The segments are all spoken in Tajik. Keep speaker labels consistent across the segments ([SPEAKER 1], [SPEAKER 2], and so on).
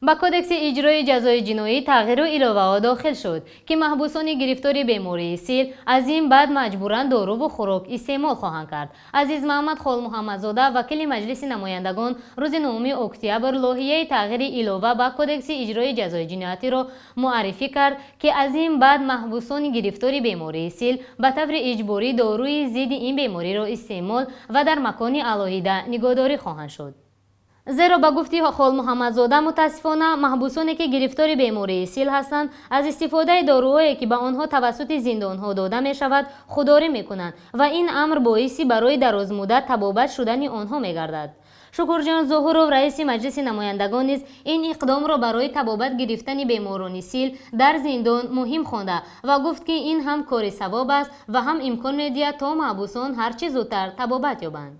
[SPEAKER 1] ба кодекси иҷрои ҷазои ҷиноӣ тағйиру иловаҳо дохил шуд, ки маҳбусони гирифтори бемории сил аз ин баъд маҷбуран доруву хӯрок истеъмол хоҳанд кард. Азиз Маҳмад Холмуҳаммадзода, вакили Маҷлиси намояндагон, рӯзи 9 октябр лоиҳаи тағйири илова ба кодекси иҷрои ҷазои ҷиноятиро муаррифӣ кард, ки аз ин баъд маҳбусони гирифтори бемории сил ба таври иҷборӣ доруи зидди ин бемориро истеъмол ва дар макони алоҳида нигоҳдорӣ хоҳанд шуд. зеро ба гуфти Холмуҳаммадзода, мутаассифона маҳбусоне ки гирифтори бемории сил ҳастанд, аз истифодаи доруҳое ки ба онҳо тавассути зиндонҳо дода мешавад худдорӣ мекунанд ва ин амр боиси барои дарозмуддат табобат шудани онҳо мегардад. Шукурҷон Зуҳуров, раиси Маҷлиси намояндагон, низ ин иқдомро барои табобат гирифтани беморони сил дар зиндон муҳим хонда ва гуфт, ки ин ҳам кори савоб аст ва ҳам имкон медиҳад то маҳбусон ҳарчи зудтар табобат ёбанд.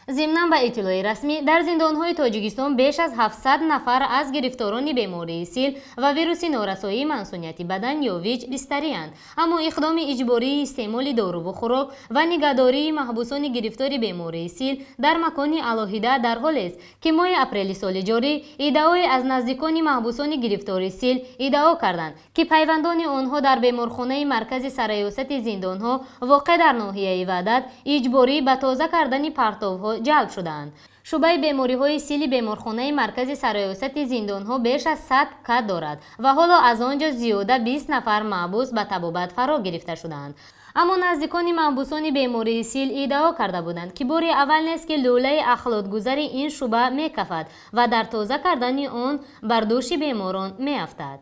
[SPEAKER 1] Зимнан ба иттилои расмӣ, дар зиндонҳои Тоҷикистон беш аз 700 нафар аз гирифторони бемории сил ва вируси норасоии масунияти бадан ё ВИЧ бистарианд. Аммо иқдоми иҷбории истеъмоли доруву хӯрок ва нигоҳдории маҳбусони гирифтори бемории сил дар макони алоҳида дар ҳолест, ки моҳи апрели соли ҷорӣ иддаое аз наздикони маҳбусони гирифтори сил иддао карданд, ки пайвандони онҳо дар беморхонаи маркази сараёсати зиндонҳо воқеъ дар ноҳияи Ваҳдат иҷборӣ ба тоза кардани партовҳо ҷалб шудаанд. Шуъбаи бемориҳои сили беморхонаи маркази сараёсати зиндонҳо беш аз 100 кад дорад ва ҳоло аз он ҷо зиёда 20 нафар маҳбус ба табобат фаро гирифта шуданд. Аммо наздикони маҳбусони бемории сил иддао карда буданд, ки бори аввал нест, ки лӯлаи ахлотгузари ин шуъба мекафад ва дар тоза кардани он бар дӯши беморон меафтад.